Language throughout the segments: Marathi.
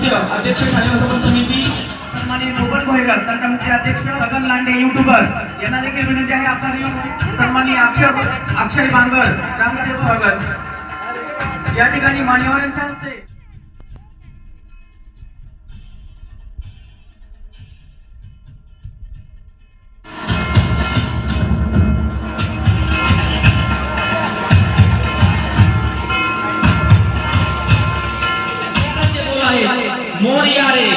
तंटामुक्ती अध्यक्ष शासन समिती सन्माननीय गोपन भोयकर, तंटामुक्ती अध्यक्ष गगन लांडे युट्यूबर यांना देखील विनंती आहे आपला सन्माननीय अक्षय बांगर ग्रामसेवक स्वागत या ठिकाणी मान्यवरांच्या हस्ते मोरया रे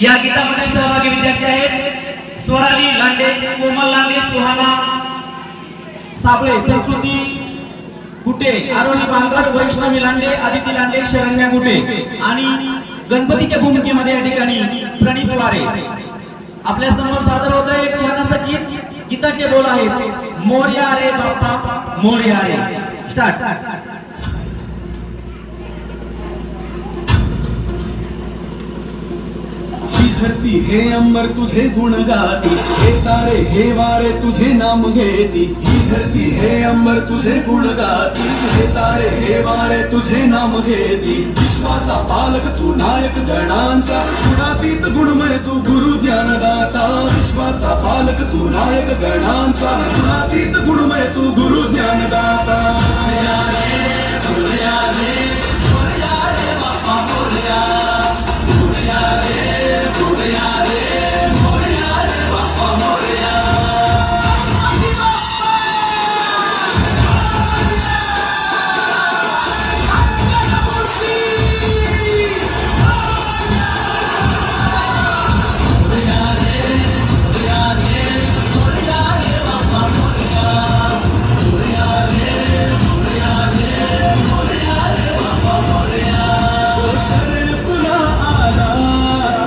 या गीतामध्ये सहभागी विद्यार्थी आहेत स्वराली लांडे, कोमल लांडे, सुहाना साबळे, संस्कृती गुटे, आरोही बांगर, वैष्णवी लांडे, आदिती लांडे, शरण्या गुटे आणि गणपतीच्या भूमिकेमध्ये या ठिकाणी प्रणित वारे आपल्या समोर सादर होत आहे। एक छान असं गीत, गीताचे बोल आहेत मोरया रे बाप्पा मोरया रे। स्टार्ट। धरती हे अंबर तुझे गुण गाती, हे तारे हे वारे तुझे नाम घेती। ही धरती हे अंबर तुझे गुण गाती, हे तारे हे वारे तुझे नाम घेती। विश्वाचा पालक तू नायक गणांचा, गुणातीत गुणमय तू गुरु ज्ञानदाता। विश्वाचा पालक तू नायक गणांचा, गुणातीत गुणमय तू गुरु ज्ञानदाता। मोरया रे मोरया रे मोरया रे बाप्पा मोरया, मोरया रे मोरया रे मोरया रे बाप्पा मोरया।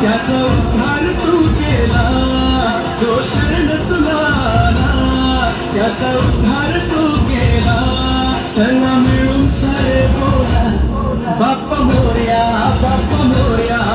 त्याचा उद्धार तू केला, जो शरण तुला आला त्याचा उद्धार तू केला। चला मिळून सारे बोला बाप्पा मोरया बाप्पा मोरया।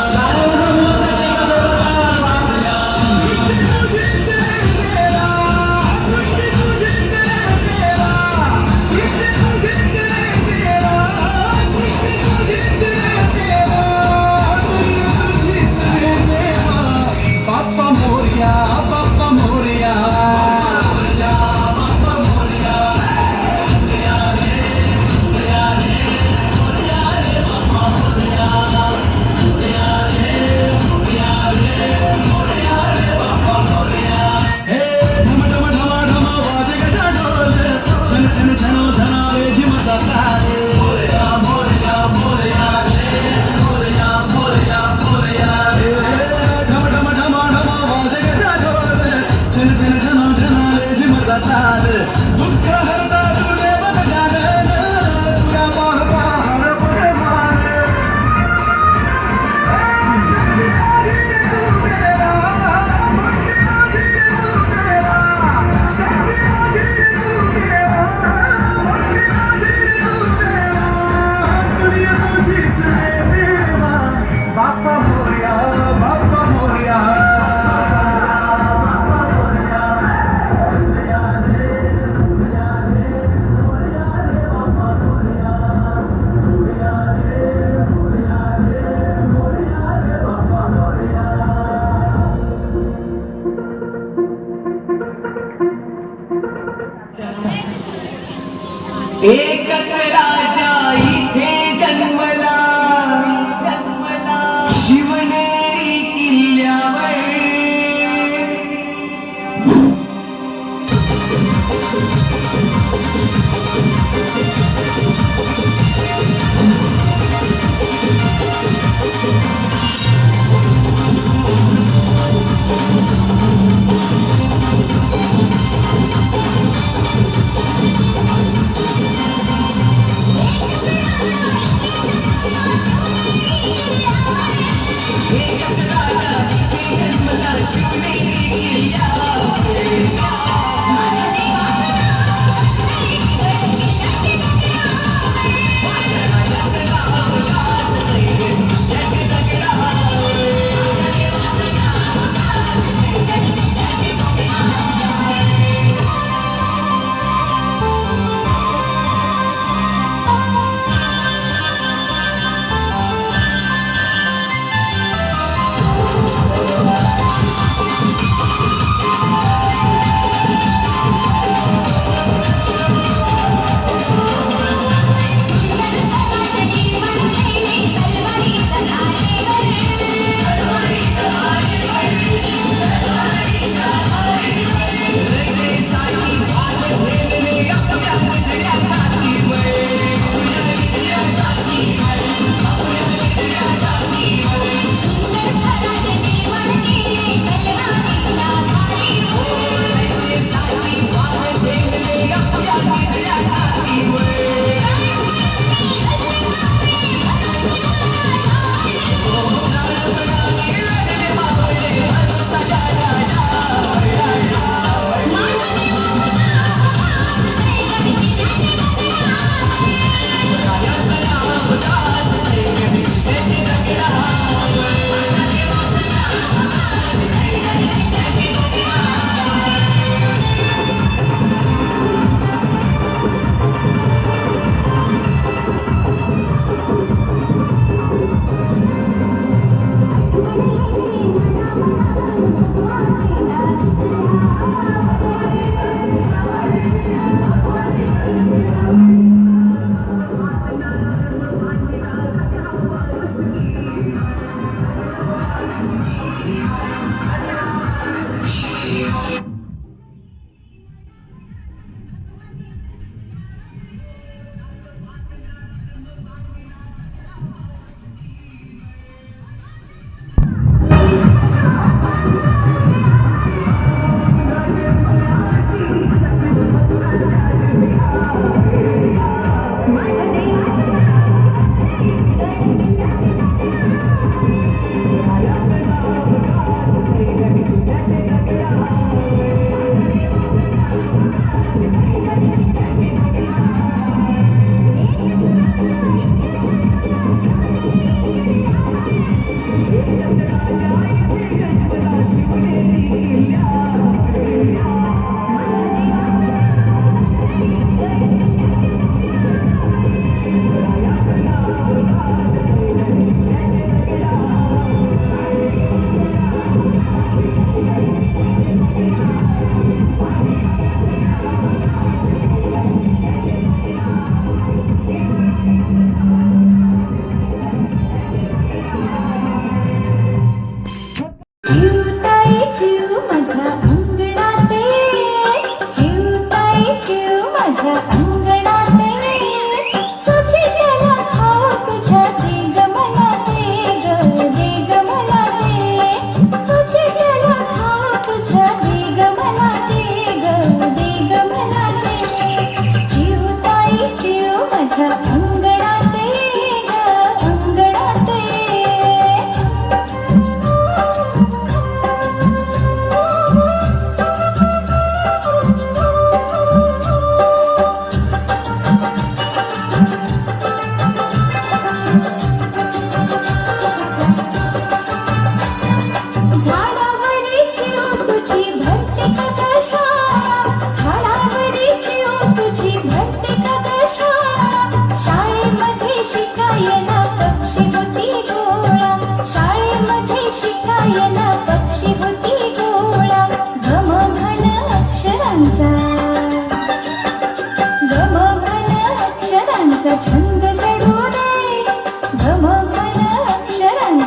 एकच राजा इथे जन्मला, शिवनेरी किल्ल्यावर।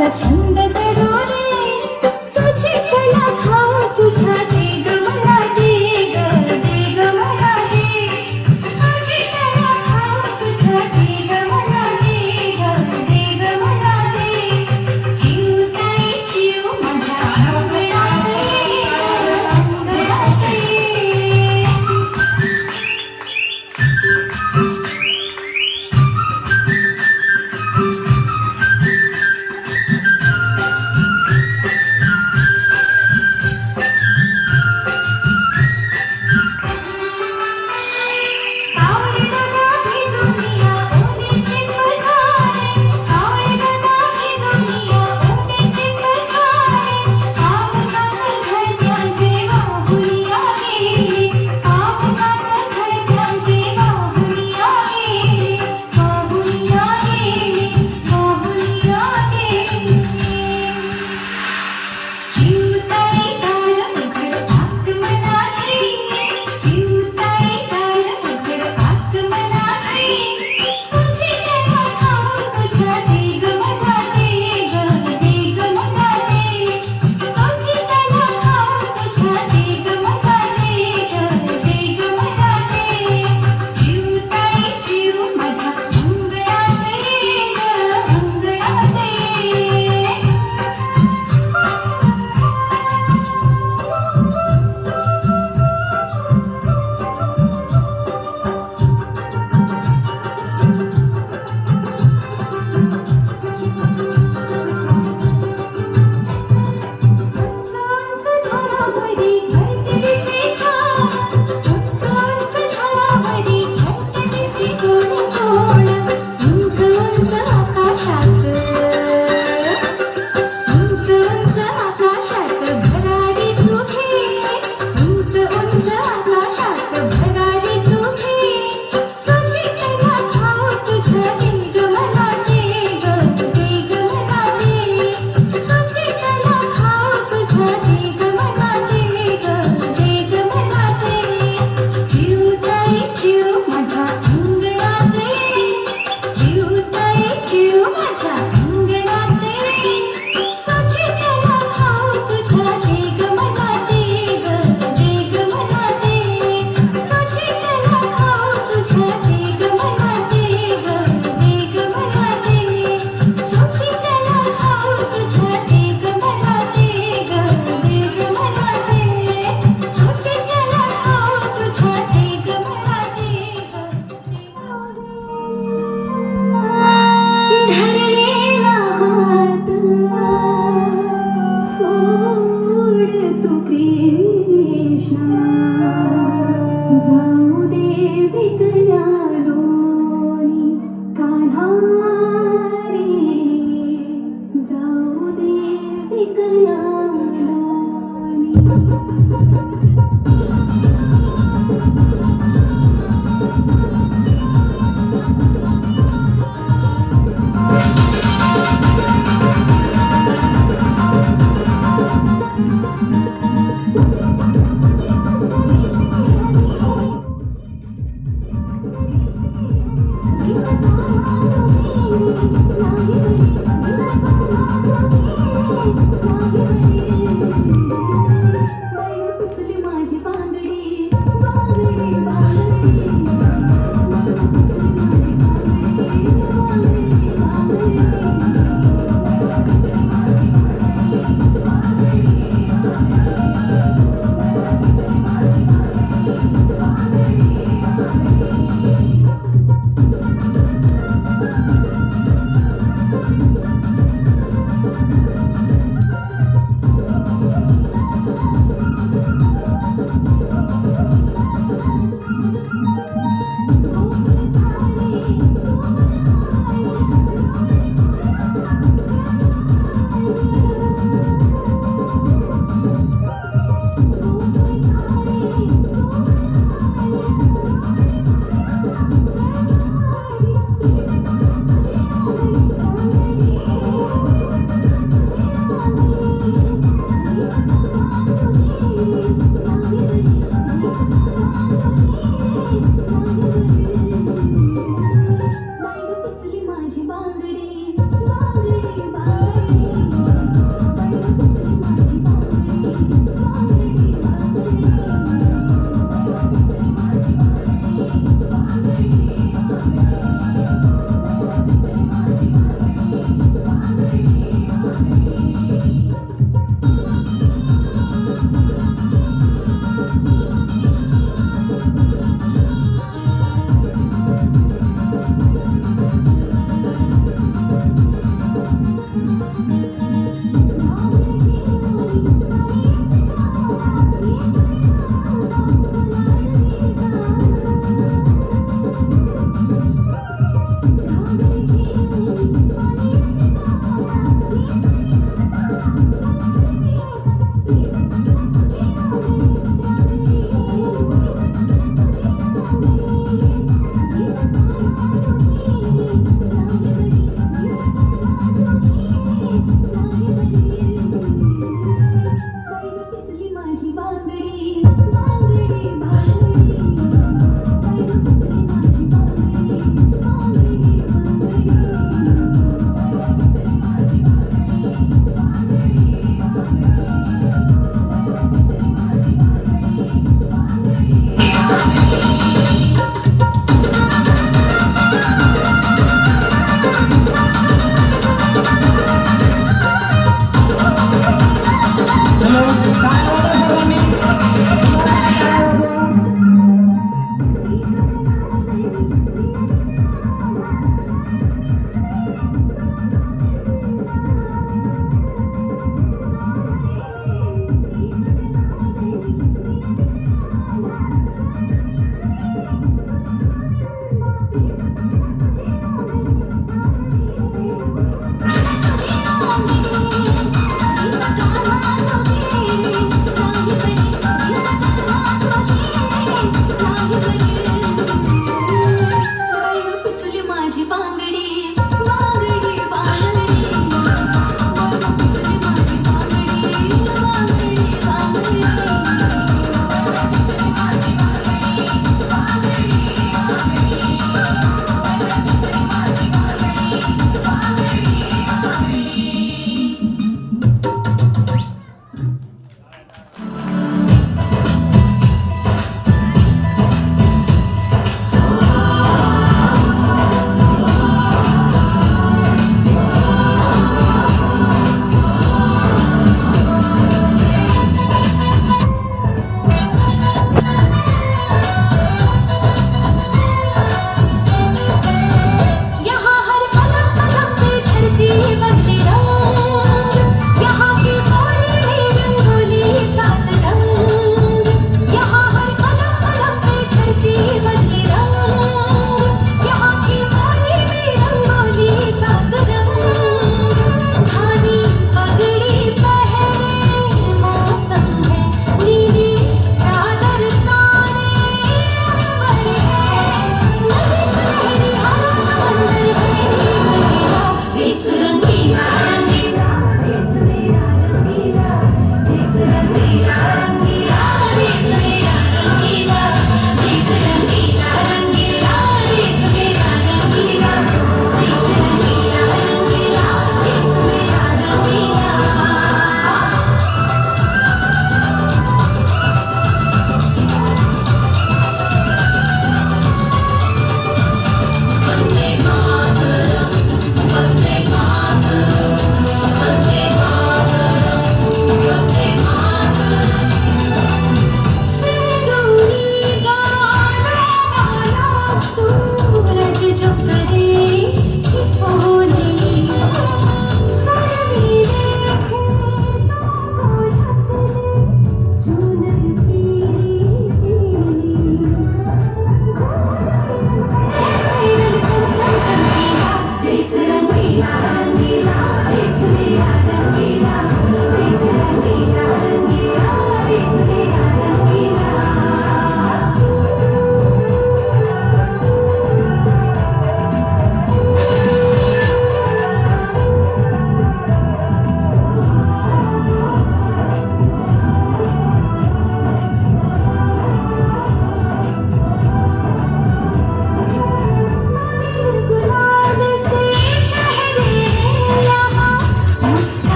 माझा छंद जडू दे तुझी कला खाऊ तुझा दे ग मला दे ग मला दे तुझी कला खाऊ तुझा दे ग मला दे ग मला दे जीव ताई जीव माझ्या अंगणात ये अंगणात ये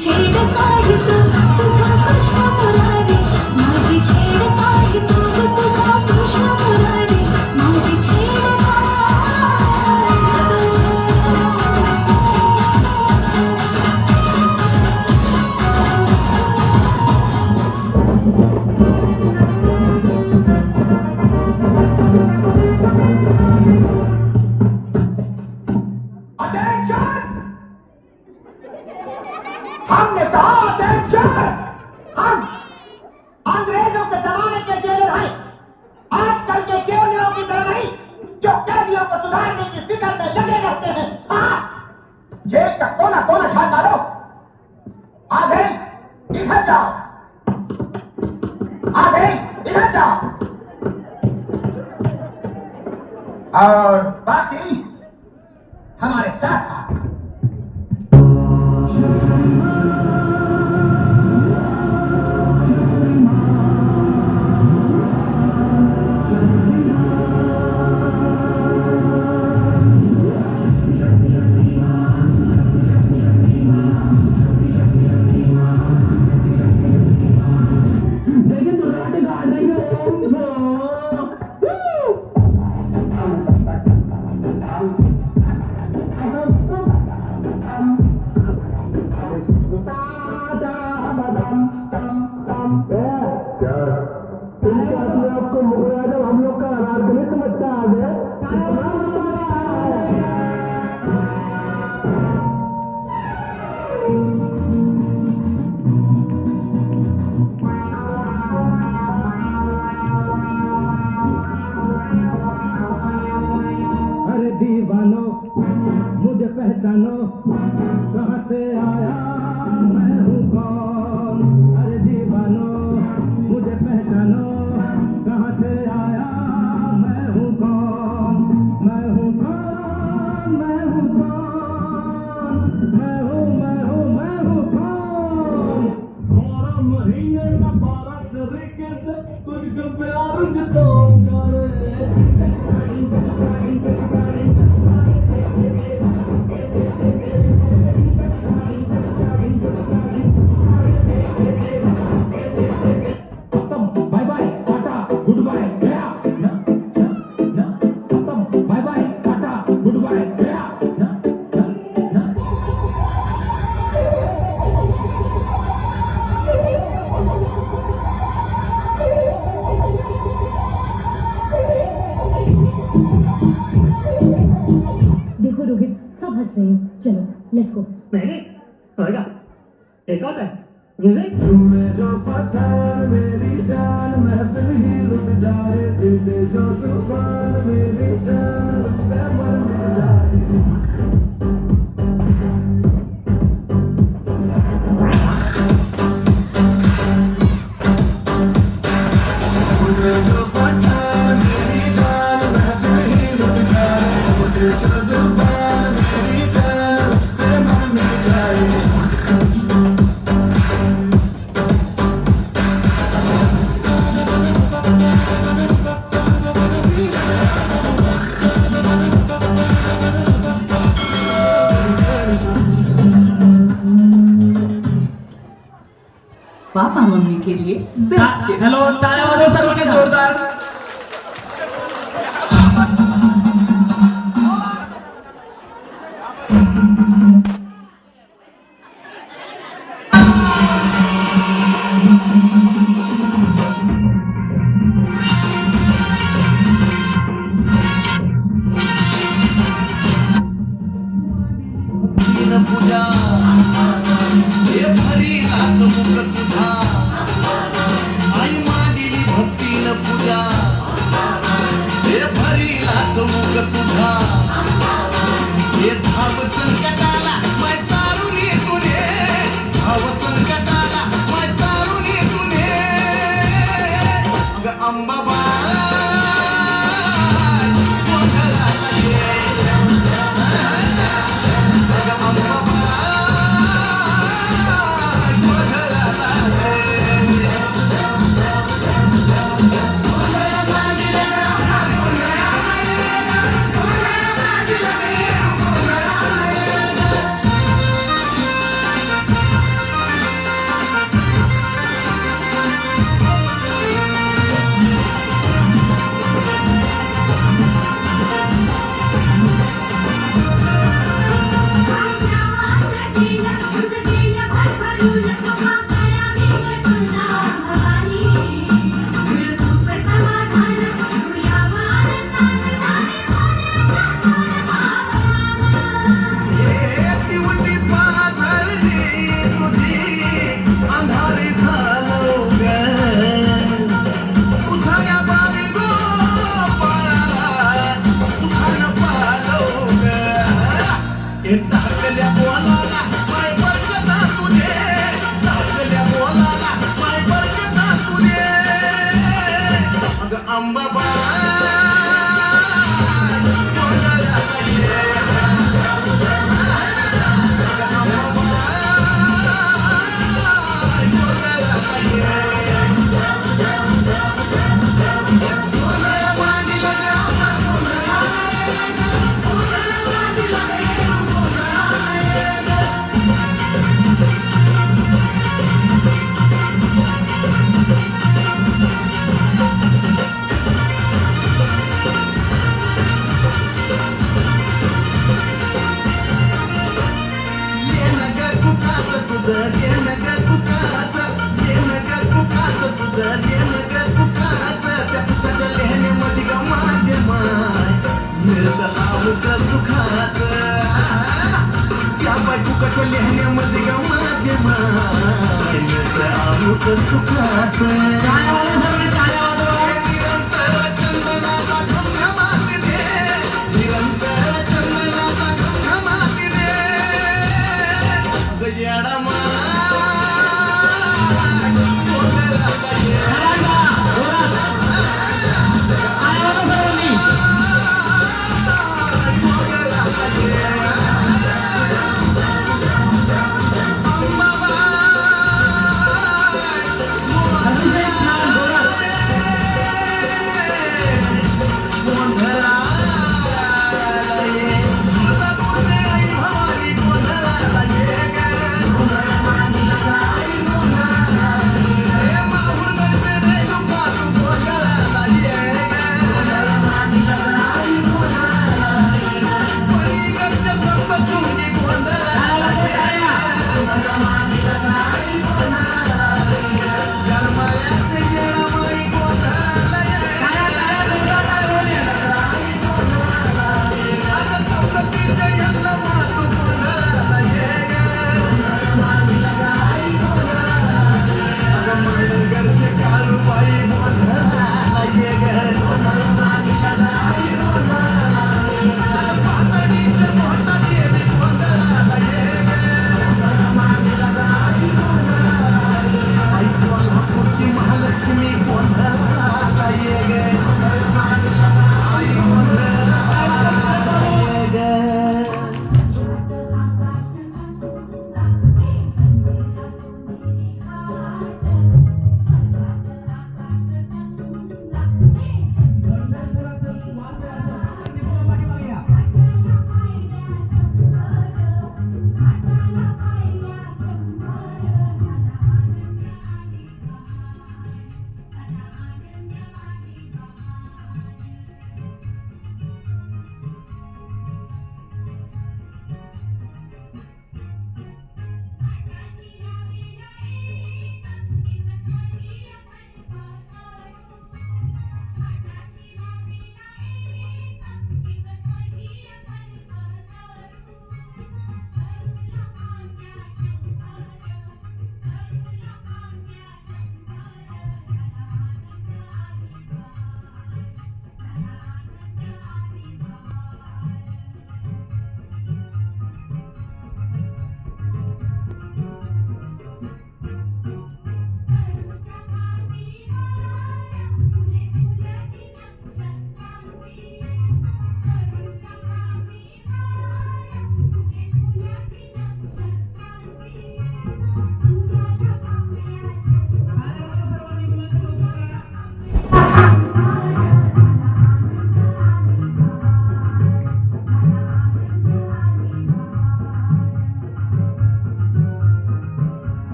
छेड काढतो तुझा कृष्ण मुरारी माझी छेड काढतो तुझा कृष्ण मुरारी माझी छेड हमने कहा अटेंशन! हम अंग्रेजों के जमाने के जेलर हैं, आजकल के कैदियों की तरह नहीं जो कैदियों को सुधारने की फिक्र में लगे रहते हैं। हाँ, जेल का कोना कोना छान डालो। आगे इधर जाओ, आगे इधर जाओ, और बाकी हमारे साथ आओ। अरे दीवानो मुझे पहचानो कहाँ से आया मैं हूँ कौन। अरे दीवानो मुझे पहचानो कहाँ से आया मैं हूँ कौन। मैं हूँ कौन, मैं हूँ कौन, मैं हूँ कौन। 12 महीने का 12 तरीके से तुझको प्यार जताऊंगा रे। Bye bye tata good bye गया ना ना ना bye bye tata good bye गया ना ना ना। देखो रोहित सब हंस रहे हैं चलो लेट्स गो नहीं होएगा एक और है म्यूजिक। तुम्हें जो पठान मेरी जान महफिल ही लुट जाए दिल दे जो जुबान मेरी जान उस पे मर जाए। तुम्हें जो पठान मेरी जान महफिल ही लुट जाए दिल जो जुबान मेरी जान उस पे मर जाए। पापा मम्मी के लिए बेस्ट गिफ्ट। हॅलो टाळ्या वाजवा सर्वांनी जोरदार। पूजा हे भरीला चमुक तुझा आई मांडिली भक्तीन पूजा लिहिण्यामध्ये ग माझे माय अमुक सुखाचं निरंतर चंदनाचा घमघमाट दे निरंतर चंदनाचा घमघमाट दे गयाडा महालक्ष्मी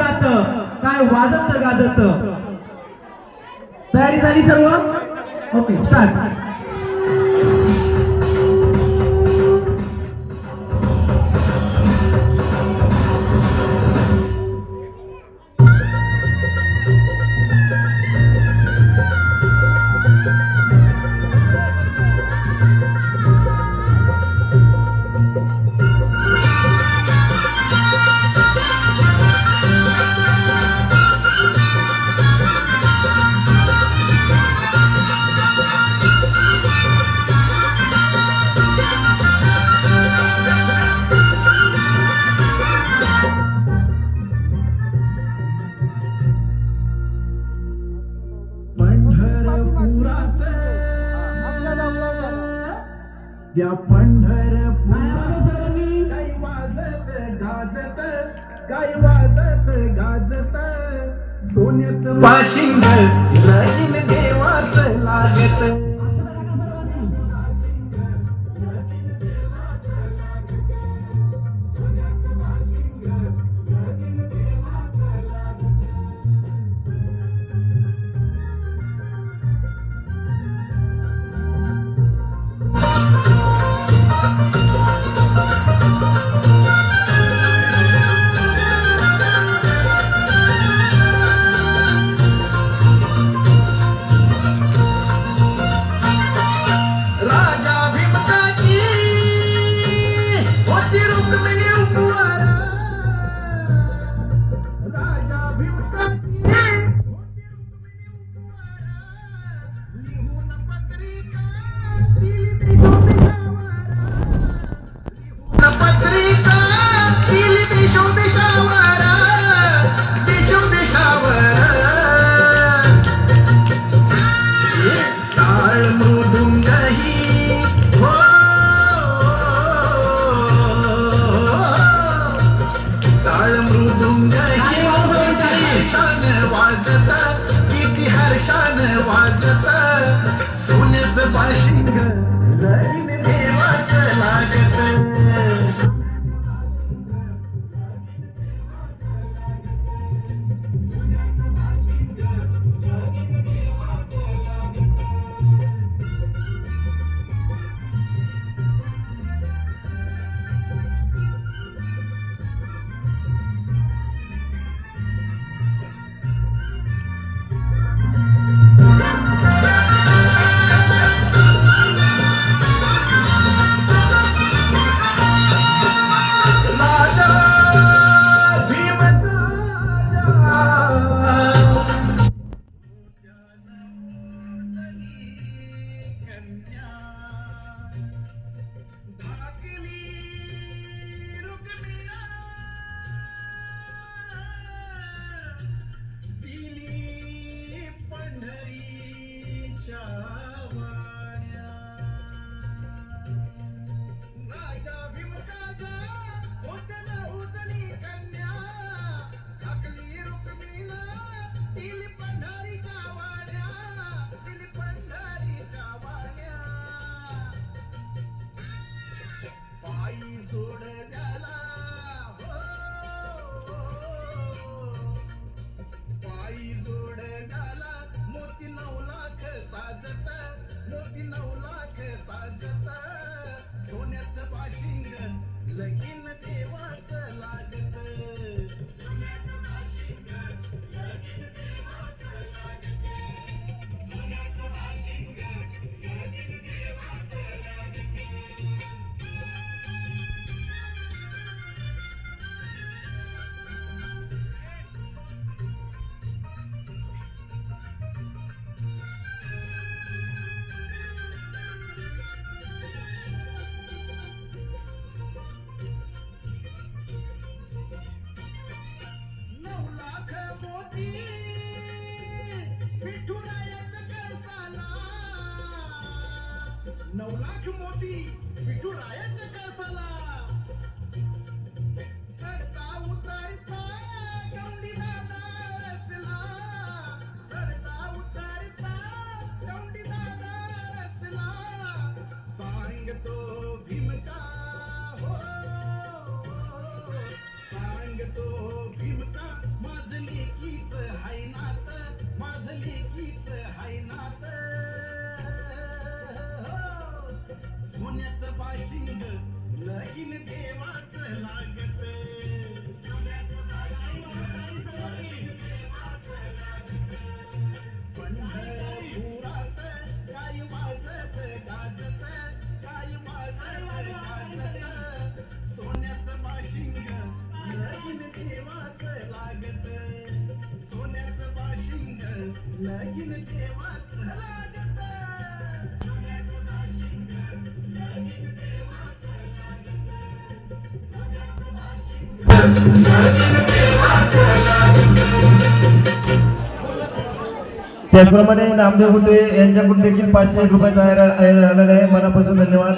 जात काय वाजत गाजत. तयारी झाली सर्व? Okay start. पंढरपुरात त्या पंढरपुरात काही वाजत गाजत, काही वाजत गाजत, सोन्याचं बाशिंग लगीन देवाचं लागत. राजा भीमकाची होती रुक्मिणी उपवार, राजा भीमकाची होती रुक्मिणी उपवार, लिहून पत्रिका दिली देशोदेशावर, लिहून पत्रिका दिली देशोदेशावर, देशोदेशावर. टाळ मृदुंगही हो, टाळ मृदुंगही हर्षान वाजत, किती हर्षान वाजत, सोन्याचं बाशिंग लगीन देवाचं लागत. राजा भीमराजा कन्या धाकली रुक्मिणा दिली पंढरीच्या वाण्या. राजा भीमराजा होत्याला उजनी कन्या, धाकली रुक्मिणा दिली पंढरीच्या वाण्या, दिली पंढरीच्या वाण्या. पायी जोडल्याला हो, पायी जोडल्याला मोती 9 लाख साजत, मोती 9 लाख साजत, सोन्याचं बाशिंग लगीन देवाचं लागत. सोन्याचं बाशिंग लगीन देवाचं लागत, सोन्याचं बाशिंग लगीन देवाचं लागत. मोती विठुरायाच्या कळसाला चढता उतरता गवंडी दादा रसला, चढता उतरता गवंडी दादा रसला, सांगतो भीमका हो, सांगतो भीमका माझा नातं सोन्याचं बाशिंग लगीन देवाचं लागत सोन्याचं बाशिंग लगीन देवाचं लागत पंढरपुरात काय वाजत गाजत काय वाजत गाजत सोन्याचं बाशिंग लगीन देवाचं लागत सोन्याचं बाशिंग लगीन देवाचं लागत सोन्याचं बाशिंग लगीन देवाचं लागत सोन्याचं बाशिंग लगीन देवाचं लागत त्याचप्रमाणे नामदेव गुंडे यांच्याकडून देखील 501 रुपयाचा आलेला आहे. मनापासून धन्यवाद.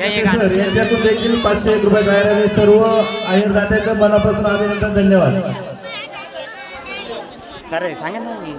सर यांच्याकडून देखील 501 रुपयाचा आलेला आहे. सर्व आयुर्दात्यांचं मनापासून अभिनंदन, धन्यवाद. सांगा ना मी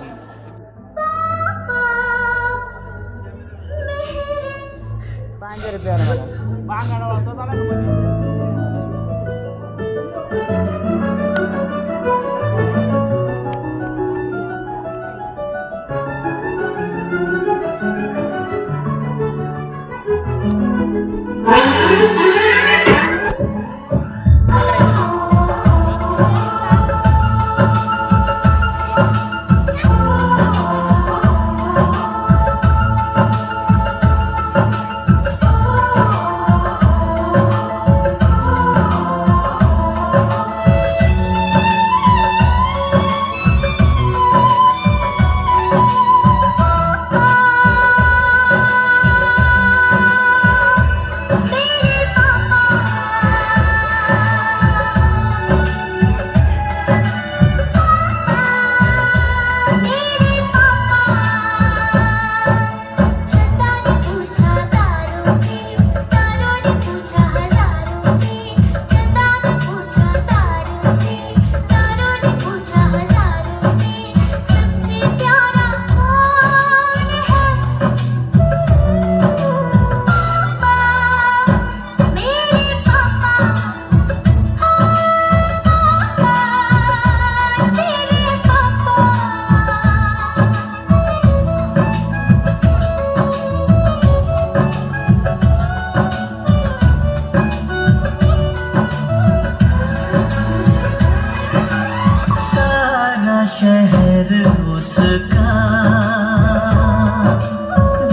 शहर उसका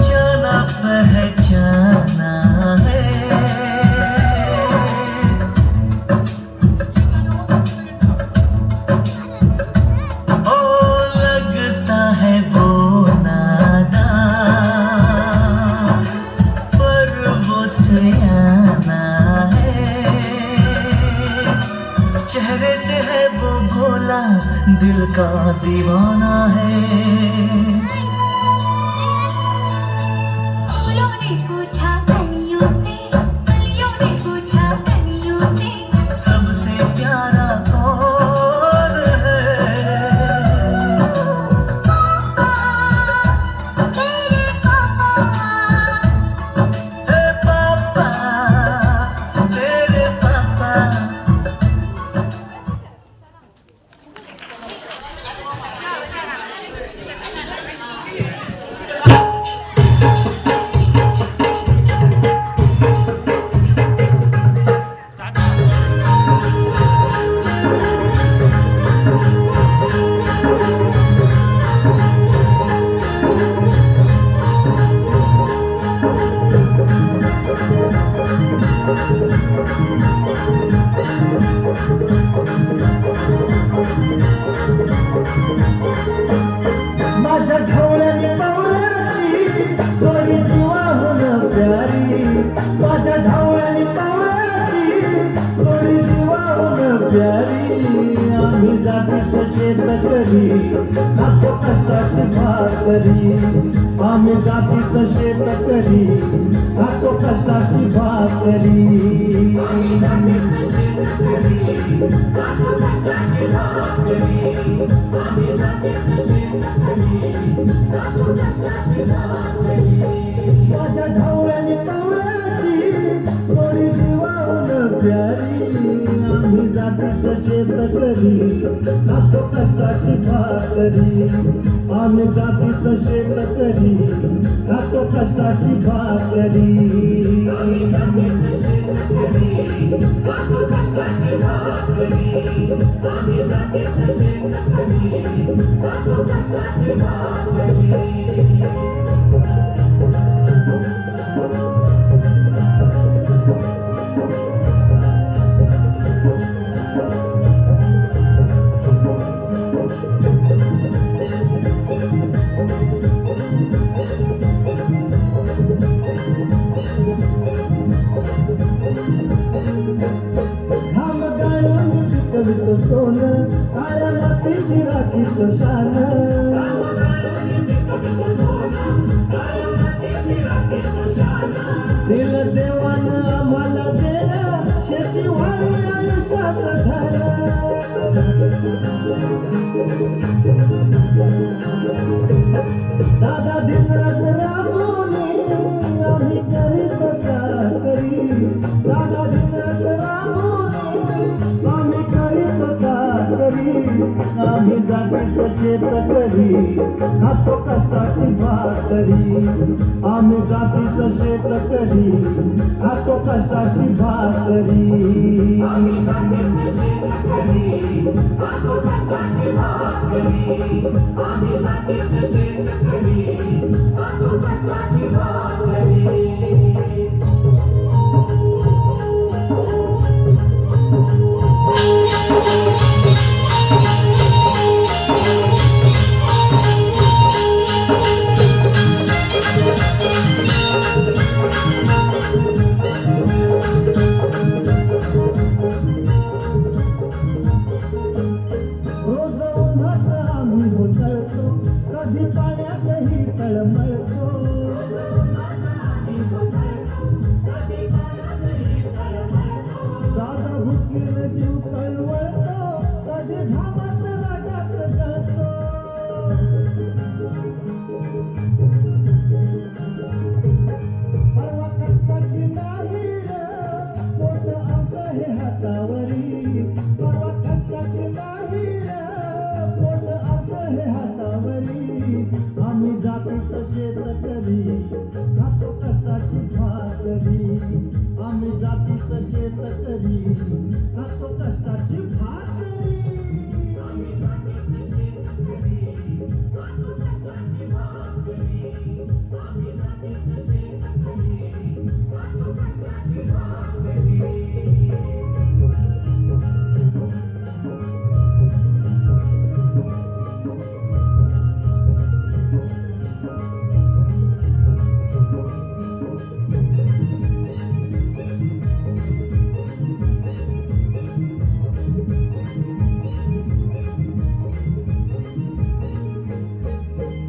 जाना पहचाना है ओ लगता है वो नादान पर वो सयाना है चेहरे से है वो भोला दिल का दीवाना है फूलों ने पूछा कलियों से कलियों ने पूछा कलियों से सबसे प्यारा कौन है तेरे पापा हे पापा तेरे पापा माझ्या ढवळ्याने पावळ्याची थोडी जीवाहून प्यारी माझ्या ढवळ्याने पावळ्याची थोडी जीवाहून प्यारी आम्ही जातीचं शेतकरी खातो कष्टाची भाकरी आम्ही जातीचं शेतकरी खातो कष्टाची भाकरी माझ्या ढवळ्याने पावळ्याची थोडी जीवाहून प्यारी आम्ही जातीचं शेतकरी खातो कष्टाची भाकरी आम्ही जातीचं शेतकरी खातो कष्टाची भाकरी घाम गाळून पिकवितो सोनं काळ्या मातीची राखीतो शान दिलं देवानं आम्हाला देणं शेती वाढून आयुष्यात दादा दिवस राबवणे आम्ही करीत चाकरी दादा दिवस राबवणे आम्ही करीत चाकरी आम्ही जातीचं शेतकरी खातो कष्टाची भाकरी आम्ही जातीचं शेतकरी खातो कष्टाची भाकरी रोज उन्हात आम्ही होतळतो कधी पाण्यातही तळमळतो साधा भुकीर जीव कळवळतो कधी घामात रागात जळतो परवा कष्टाची नाही पोट आमचं हे हातावरी परवा कष्टाची नाही पोट आमचं हे हातावरी आम्ही जातीचं शेतकरी खातो कष्टाची भाकरी आम्ही जातीचं शेतकरी खातो कष्टाची भाकरी आम्ही जातीचं शेतकरी खातो कष्टाची भाकरी आम्ही जातीचं शेतकरी खातो कष्टाची भाकरी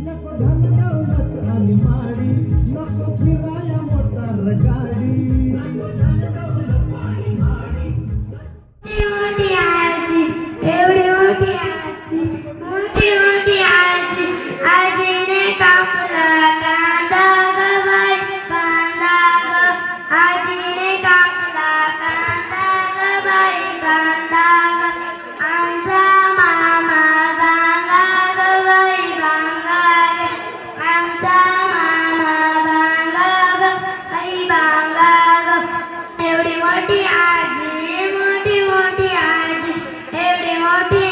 नको धंदौलत आणि माडी नको फिराया मोटार गाडी मोठी आजी एवढी मोठी आजी मोठी मोठी आजी आजीने कापला कांदा ग बाई कांदा ग आजीने कापला कांदा ग बाई कांदा ग आमचा मामा बांगा ग बाई बांगा ग आमचा मामा बांगा ग बाई बांगा ग एवढी मोठी आजी मोठी मोठी आजी एवढी मोठी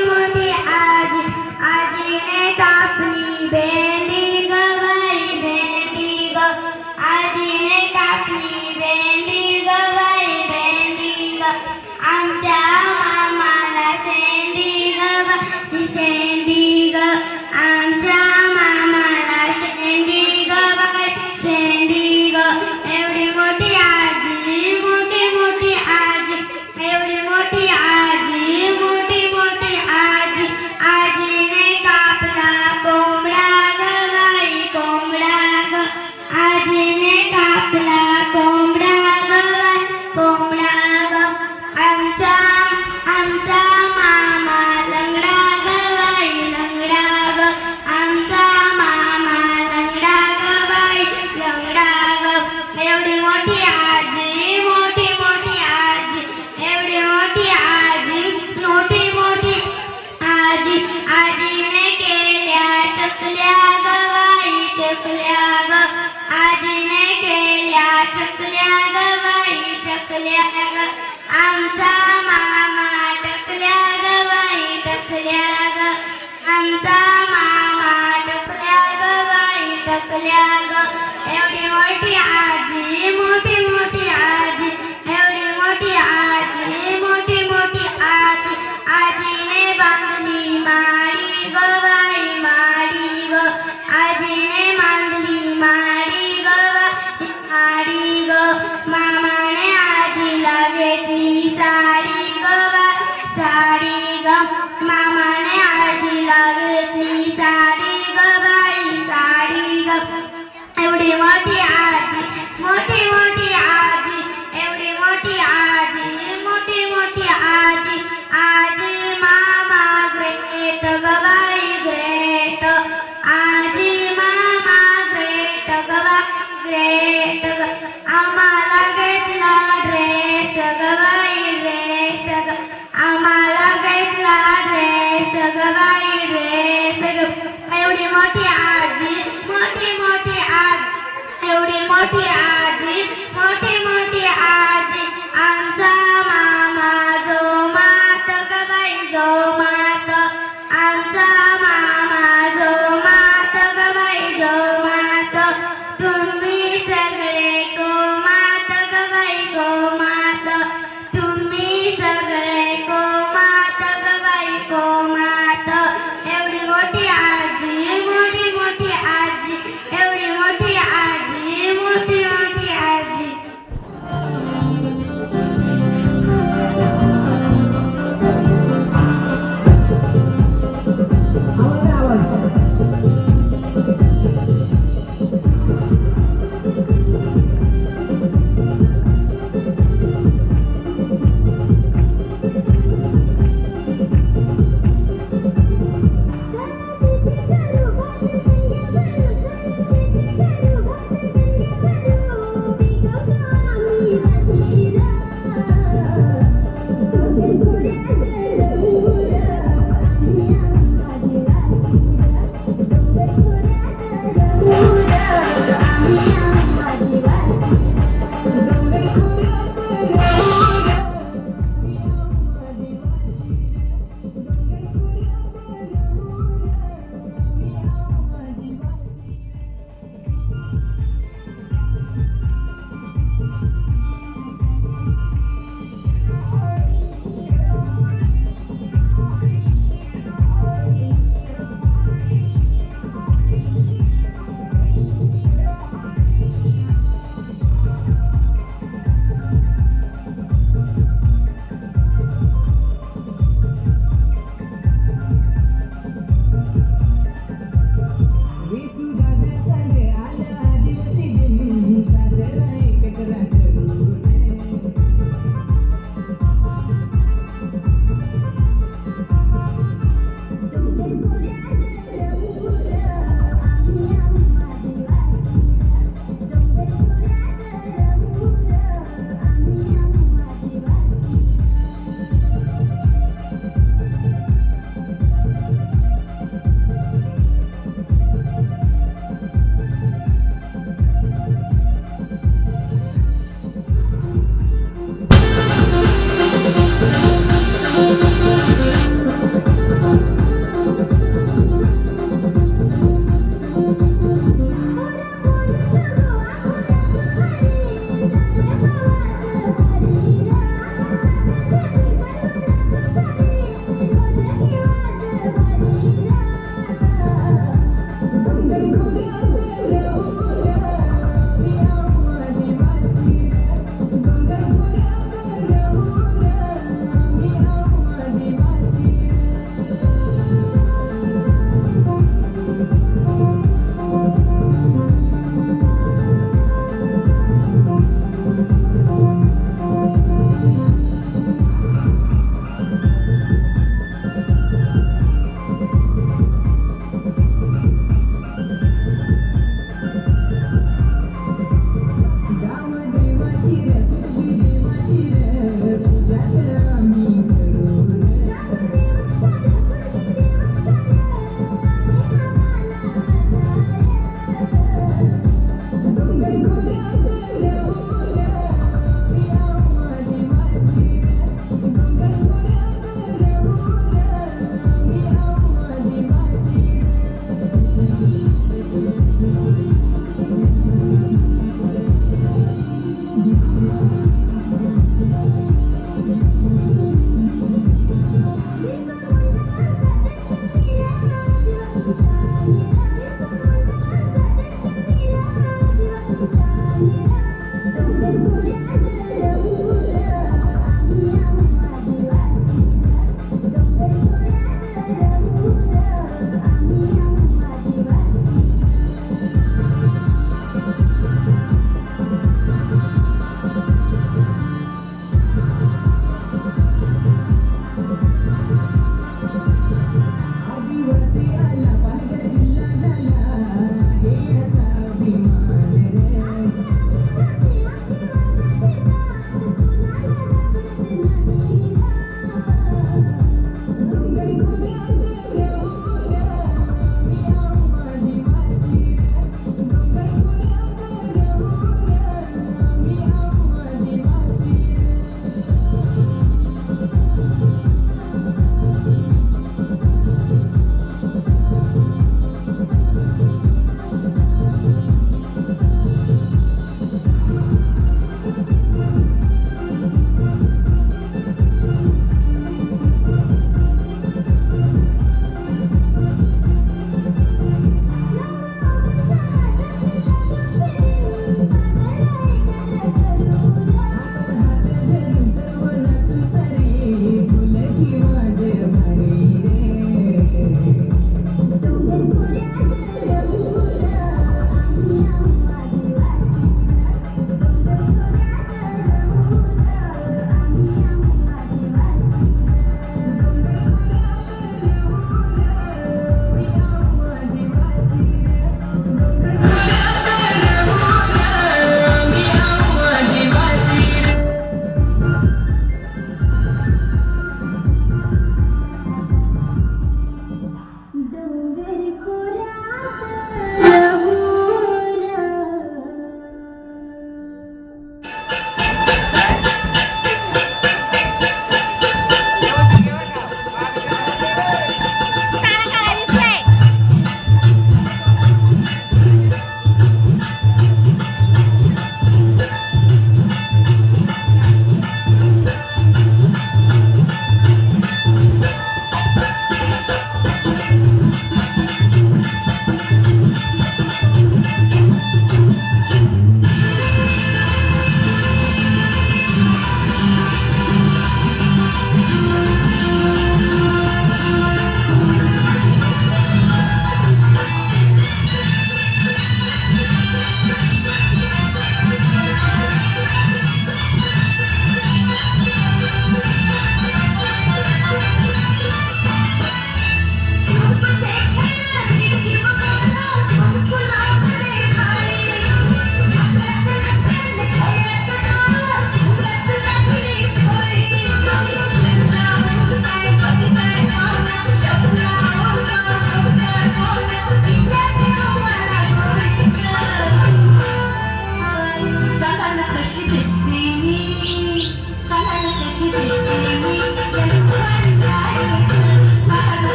मोठी आजी आजीने कापली भेंडी ग बाई भेंडी ग आजीने कापली भेंडी ग बाई भेंडी ग आमच्या मामाला शेंडी ग बाई शेंडी ग आमच्या मामाला शेंडी ग बाई शेंडी ग एवढी मोठी आजी मोठी आजी एवढी मोठी आजी मोठी आजी आजीने कापला कोंबडा ग बाई कोंबडा ग आजीने कापला कोंबडा ग बाई कोंबडा ग आमचा मामा लंगडा ग बाई टकल्या ग आमचा मामा टकल्या ग बाई टकल्या ग आमचा मामा टकल्या ग बाई टकल्या ग एवढी मोठी आजी मोठी मोठी आजी एवढी मोठी आजी मोठी मोठी आजी आजीने बांधली माडी ग बाई माडी ग आजीने बांधली माडी ग बाई माडी ग मामाने आजीला घेतली साडी ग बाई साडी ग मामाने आजीला घेतली साडी ग बाई साडी ग एवढी मोठी आजी मोठी मोठी आजी एवढी मोठी आजी मोठी मोठी आजी आजी मामा ग्रेट ग बाई ग्रेट आजी मामा ग्रेट ग बाई ग्रेट ग आम्हाला घेतला ड्रेस ग बाई ड्रेस ग आम्हाला घेतला ड्रेस ग बाई ड्रेस ग एवढी मोठी आजी मोठी मोठी आजी एवढी मोठी आजी मोठी मोठी आजी आमचा मामा जो मात ग बाई जो मात आमचा मामा जो मात ग बाई जो मात तुम्ही सगळे को मात ग बाई को मात तुम्ही सगळे को मात ग बाई को मात एवढी मोठी आजी मोठी मोठी आजी एवढी मोठी आजी मोठी मोठी आजी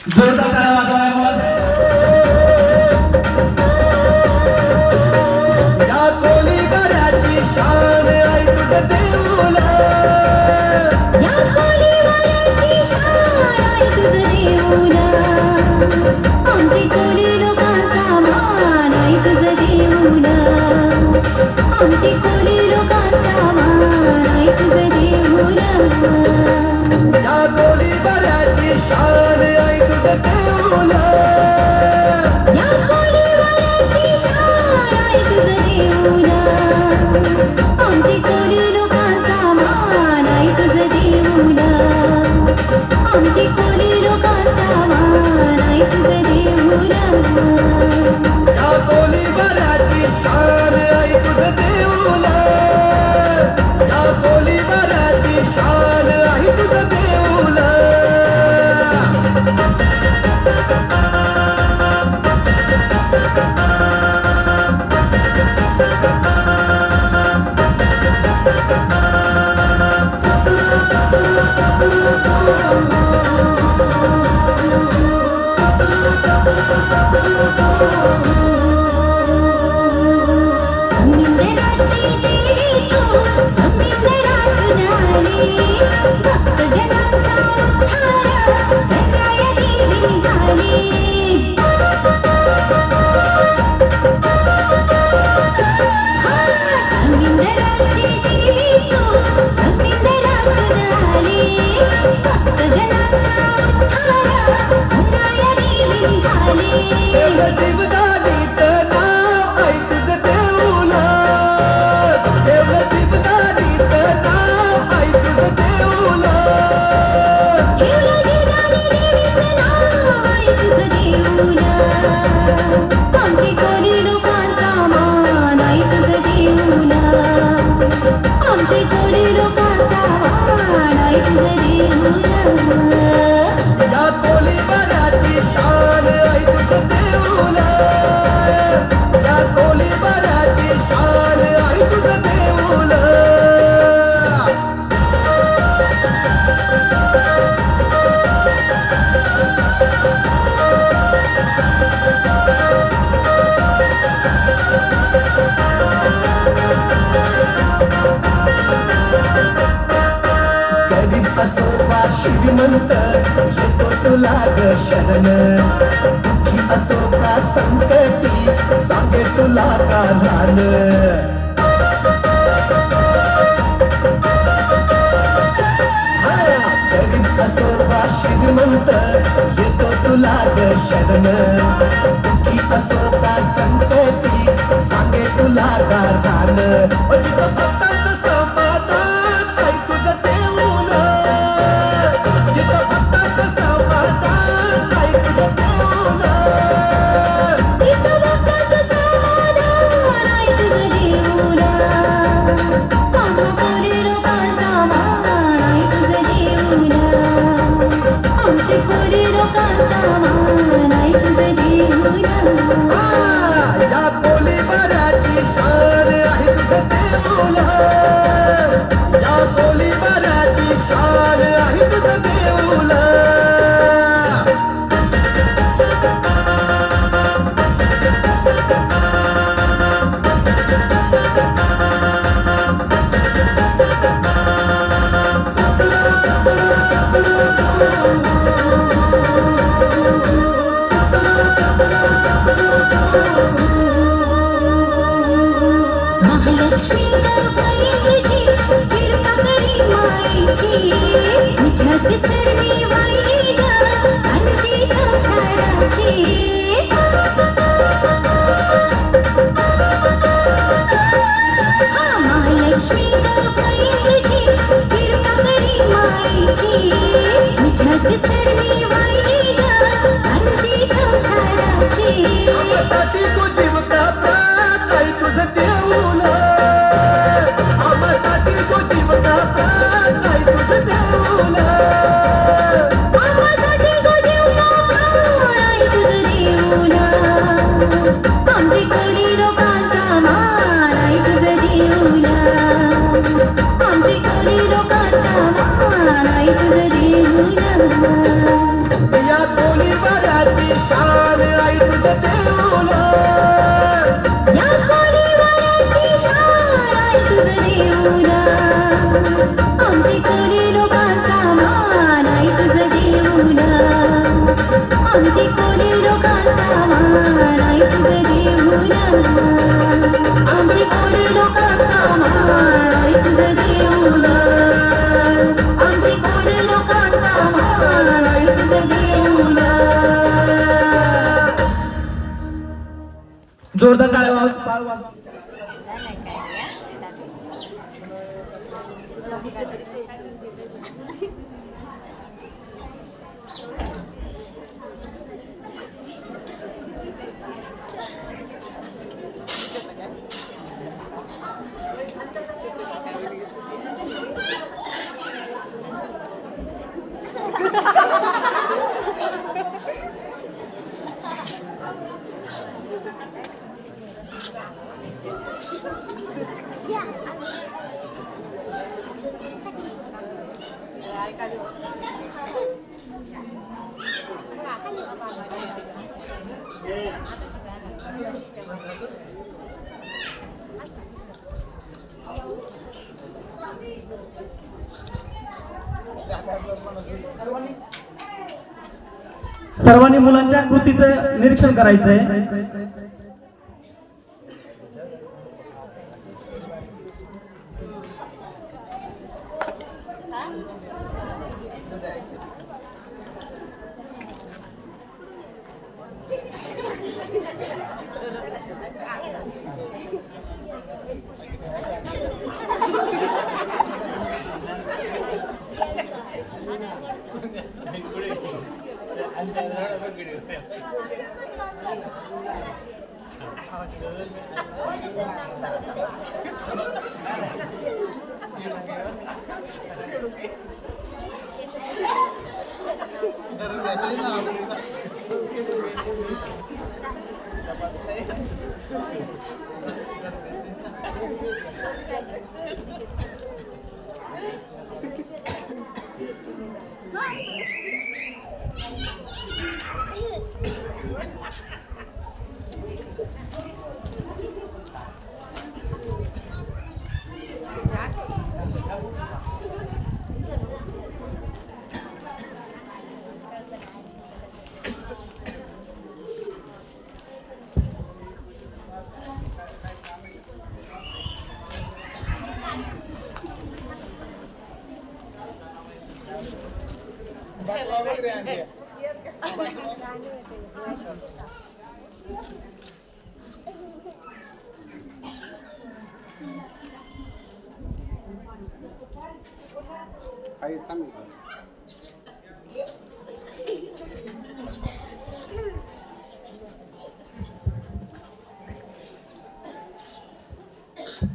जोरदार टाळ्या वाजवा. या कोलीवाड्याची शान आई तुझं देऊला या कोलीवाड्याची शान आई तुझं देऊला आमची कोली लोकांचा मान आई तुझं देऊला आमची कोली लोकांचा मान आई तुझं देऊला या कोलीवाड्याची शान आई तुझं देऊला या कोलीवाड्याची शान आई तुझं देऊला आमची कोली लोकांचा मान आई तुझं देऊला आमची कोली लोकांचा मान आई तुझं देऊला या कोलीवाड्याची शान आई तुझं देऊला या कोलीवाड्याची शान आई तुझं देऊला समुद्राची देवी तू समुद्रातून आली भक्तजनांचा उद्धार करणाया देवी निघाली समुद्राची देवी तू समुद्रातून आली भक्तजनांचा उद्धार करणाया देवी निघाली जीवदानीत नाव आई तुझं देऊला देवलं जीवदानीत नाव आई तुझं देऊला ठेवलं गिरणारी देवीचं नाव आई तुझं देऊला आमची कोली लोकांचा मान आई तुझं देऊला आमची कोली लोकांचा मान आई तुझं देऊला या कोलीवाड्याची शान आई तुझं देऊला या कोलीवाड्याची शान आई तुझं देऊला गरीब असो वा श्रीमंत येतो तुला ग शरण दुःखी असो का संकटी सांगे तुला का रान गरीब असो वा श्रीमंत येतो तुला ग शरण दुःखी असो का संकटी सांगे तुला का रान जिथं भक्तांचं समाधान आई तुझं देऊला जिथं भक्तांचं समाधान आई तुझं देऊला इथं भक्तांचं समाधान आई तुझं देऊला आम्हा कोली लोकांचा मान आई तुझं देऊला आमची कोली लोकांचा मान आई तुझं देऊला या कोलीवाड्याची शान आहे तुझं देऊला या कोलीवाड्याची शान आहे तुझं देऊला आमची कोळी लोकांचा मान आई तुझे देऊन आमची कोळी लोकांचा मान आई तुझे देऊन आमची कोळी लोकांचा मान आई तुझे देऊन जोरदार टाळ्या वाजवा. सर्वांनी मुलांच्या कृतीचं निरीक्षण करायचंय.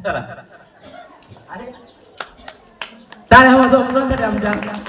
चला टाळ्या वाजवा मुलांसाठी आमच्या.